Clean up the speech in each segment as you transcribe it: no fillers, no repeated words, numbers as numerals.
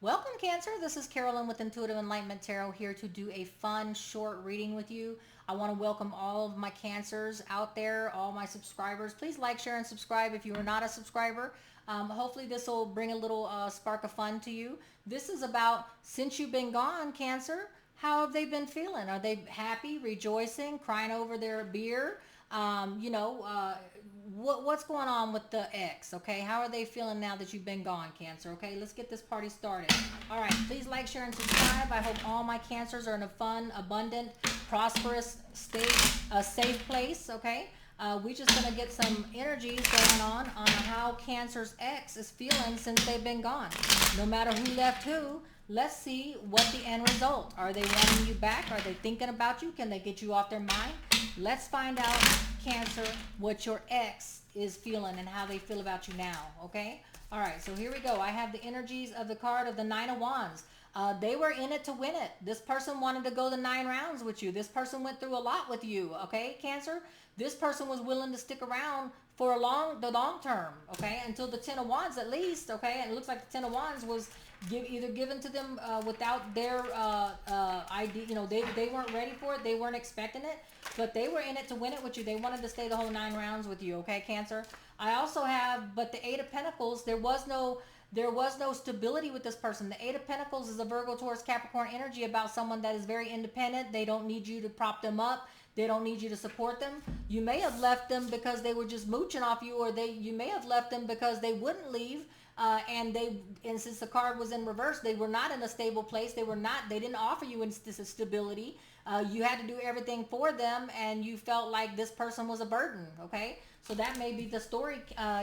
Welcome, Cancer. This is Carolyn with Intuitive Enlightenment Tarot here to do a fun, short reading with you. I want to welcome all of my Cancers out there, all my subscribers. Please like, share, and subscribe if you are not a subscriber. Hopefully this will bring a little spark of fun to you. This is about since you've been gone, Cancer, how have they been feeling? Are they happy, rejoicing, crying over their beer? You know, what's going on with the ex? Okay, how are they feeling now that you've been gone, Cancer? Okay, let's get this party started. All right, please like, share, and subscribe. I hope all my Cancers are in a fun, abundant, prosperous state, a safe place. Okay, we just gonna get some energies going on how Cancer's ex is feeling since they've been gone. No matter who left who, let's see what the end result. Are they wanting you back? Are they thinking about you? Can they get you off their mind? Let's find out, Cancer, what your ex is feeling and how they feel about you now, okay? All right, so here we go. I have the energies of the card of the Nine of Wands. They were in it to win it. This person wanted to go the 9 rounds with you. This person went through a lot with you, okay, Cancer? This person was willing to stick around for the long term, okay, until the 10 of Wands at least, okay? And it looks like the 10 of Wands was either given to them without their ID. You know, they weren't ready for it. They weren't expecting it, but they were in it to win it with you. They wanted to stay the whole 9 rounds with you, okay, Cancer? I also have, but the 8 of Pentacles, there was no stability with this person. The 8 of Pentacles is a Virgo, Taurus, Capricorn energy about someone that is very independent. They don't need you to prop them up. They don't need you to support them. You may have left them because they were just mooching off you, or you may have left them because they wouldn't leave. And since the card was in reverse, they were not in a stable place. They didn't offer you stability. You had to do everything for them, and you felt like this person was a burden, okay? So that may be the story,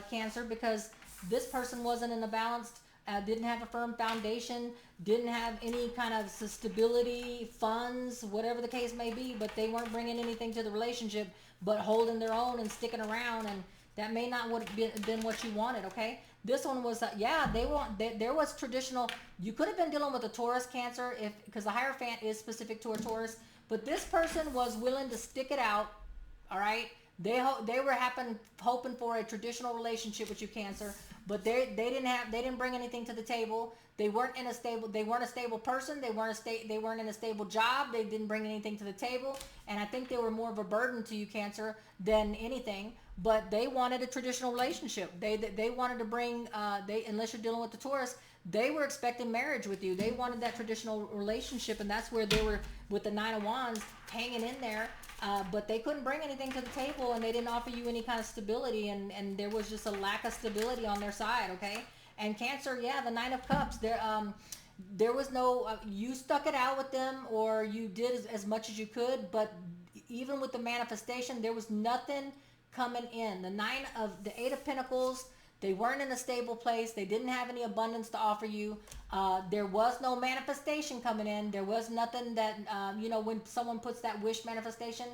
Cancer, because this person wasn't in a balanced, didn't have a firm foundation, didn't have any kind of stability, funds, whatever the case may be, but they weren't bringing anything to the relationship, but holding their own and sticking around, and that may not would have been what you wanted, okay? This one was, there was traditional, you could have been dealing with a Taurus, Cancer, because the Hierophant is specific to a Taurus, but this person was willing to stick it out, all right? They were hoping for a traditional relationship with you, Cancer, but they didn't bring anything to the table. They weren't a stable person. They weren't in a stable job. They didn't bring anything to the table, and I think they were more of a burden to you, Cancer, than anything. But they wanted a traditional relationship. They wanted to bring unless you're dealing with the Taurus, they were expecting marriage with you. They wanted that traditional relationship, and that's where they were with the 9 of Wands hanging in there. But they couldn't bring anything to the table, and they didn't offer you any kind of stability, and there was just a lack of stability on their side, okay? And Cancer, yeah, the 9 of Cups, there was no, you stuck it out with them, or you did as much as you could, but even with the manifestation, there was nothing coming in. The 8 of Pentacles, they weren't in a stable place. They didn't have any abundance to offer you. There was no manifestation coming in. There was nothing that, when someone puts that wish manifestation,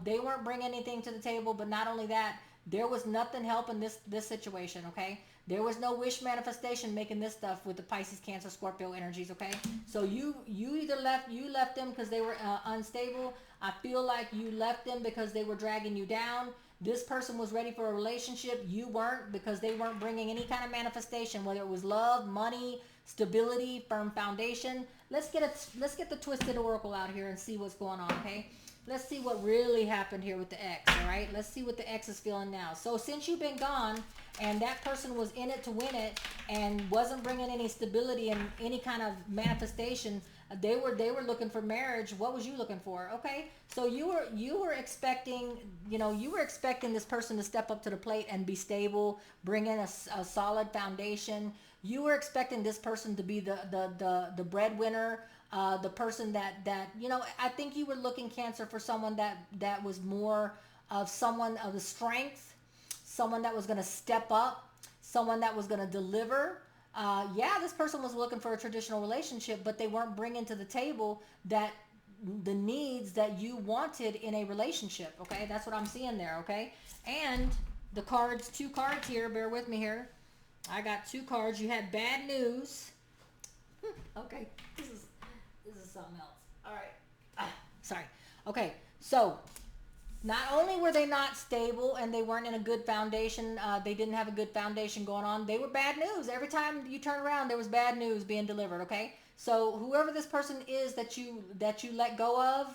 they weren't bringing anything to the table. But not only that, there was nothing helping this situation, okay? There was no wish manifestation making this stuff with the Pisces, Cancer, Scorpio energies, okay? So you either left them because they were unstable. I feel like you left them because they were dragging you down. This person was ready for a relationship. You weren't, because they weren't bringing any kind of manifestation, whether it was love, money, stability, firm foundation. Let's get the Twisted Oracle out here and see what's going on, okay? Let's see what really happened here with the ex, all right? Let's see what the ex is feeling now. So since you've been gone and that person was in it to win it and wasn't bringing any stability and any kind of manifestation, they were looking for marriage. What was you looking for? Okay, so you were expecting, this person to step up to the plate and be stable, bring in a solid foundation. You were expecting this person to be the breadwinner, the person that I think you were looking, Cancer, for someone that was more of someone of the strength, someone that was going to step up, someone that was going to deliver. This person was looking for a traditional relationship, but they weren't bringing to the table the needs that you wanted in a relationship, okay? That's what I'm seeing there, okay? And the cards, 2 cards here, bear with me here. I got 2 cards. You had bad news. Okay, this is something else. All right. Sorry. Okay, so Not only were they not stable and they weren't in a good foundation, they didn't have a good foundation going on, they were bad news. Every time you turn around, there was bad news being delivered, okay? So whoever this person is that you let go of,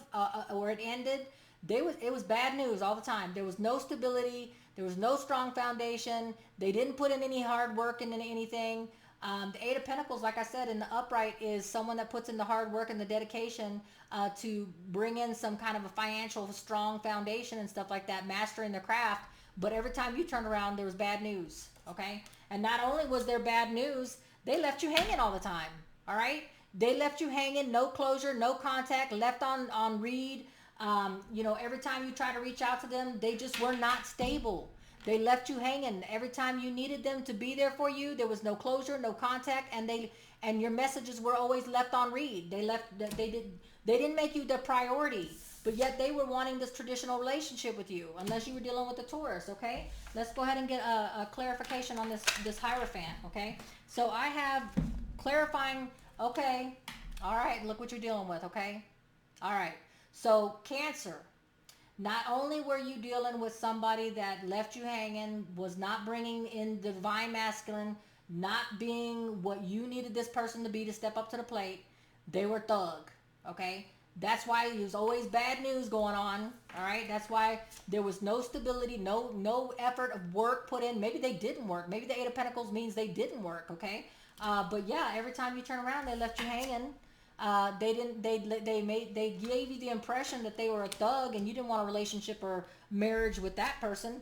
or it ended, it was bad news all the time. There was no stability. There was no strong foundation. They didn't put in any hard work into anything. The Eight of Pentacles, like I said, in the upright is someone that puts in the hard work and the dedication to bring in some kind of a financial strong foundation and stuff like that, mastering their craft. But every time you turn around, there was bad news, okay? And not only was there bad news, they left you hanging all the time, all right? They left you hanging, no closure, no contact, left on read. Every time you try to reach out to them, they just were not stable. They left you hanging. Every time you needed them to be there for you, there was no closure, no contact, and your messages were always left on read. They didn't make you the priority, but yet they were wanting this traditional relationship with you, unless you were dealing with the Taurus, okay? Let's go ahead and get a clarification on this Hierophant, okay? So I have clarifying, okay, all right, look what you're dealing with, okay? All right, so Cancer. Not only were you dealing with somebody that left you hanging, was not bringing in the divine masculine, not being what you needed this person to be to step up to the plate, they were thug, okay? That's why there was always bad news going on, all right? That's why there was no stability, no effort of work put in. Maybe they didn't work. Maybe the Eight of Pentacles means they didn't work, okay? But yeah, every time you turn around, they left you hanging. They gave you the impression that they were a thug and you didn't want a relationship or marriage with that person.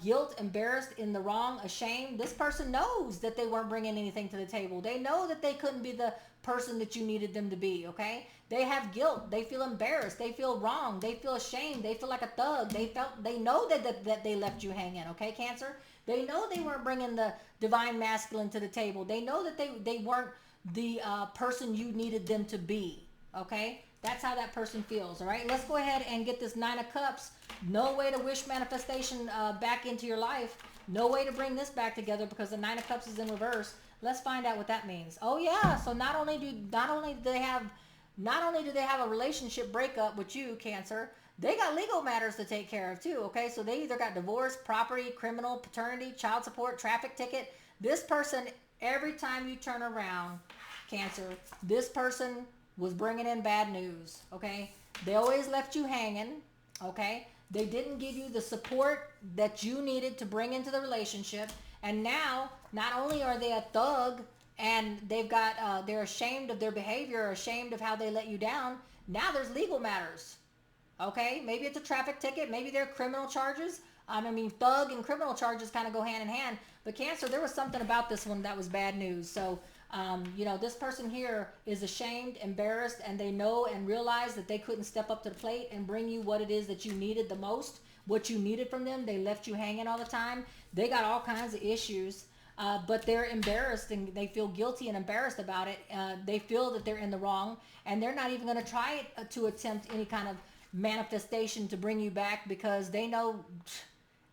Guilt, embarrassed, in the wrong, ashamed. This person knows that they weren't bringing anything to the table. They know that they couldn't be the person that you needed them to be, okay? They have guilt. They feel embarrassed. They feel wrong. They feel ashamed. They feel like a thug. They know that they left you hanging, okay, Cancer? They know they weren't bringing the divine masculine to the table. They know that they weren't the person you needed them to be, okay? That's how that person feels, all right? Let's go ahead and get this Nine of Cups. No way to wish manifestation back into your life. No way to bring this back together because the Nine of Cups is in reverse. Let's find out what that means. Oh yeah, so not only do they have a relationship breakup with you, Cancer, they got legal matters to take care of too, okay? So they either got divorce, property, criminal, paternity, child support, traffic ticket. This person, every time you turn around, Cancer, this person was bringing in bad news, okay? They always left you hanging, okay? They didn't give you the support that you needed to bring into the relationship. And now, not only are they a thug and they're ashamed of their behavior, ashamed of how they let you down, now there's legal matters, okay? Maybe it's a traffic ticket. Maybe they're criminal charges. Thug and criminal charges kind of go hand in hand. But Cancer, there was something about this one that was bad news. So, this person here is ashamed, embarrassed, and they know and realize that they couldn't step up to the plate and bring you what it is that you needed the most, what you needed from them. They left you hanging all the time. They got all kinds of issues, but they're embarrassed and they feel guilty and embarrassed about it. They feel that they're in the wrong, and they're not even going to try to attempt any kind of manifestation to bring you back because they know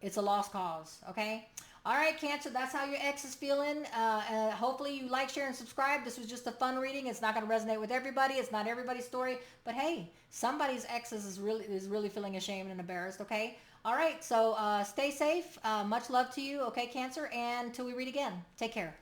it's a lost cause, okay? All right, Cancer, that's how your ex is feeling. Hopefully you like, share, and subscribe. This was just a fun reading. It's not going to resonate with everybody. It's not everybody's story. But hey, somebody's ex is really feeling ashamed and embarrassed, okay? All right, so stay safe. Much love to you, okay, Cancer? And till we read again, take care.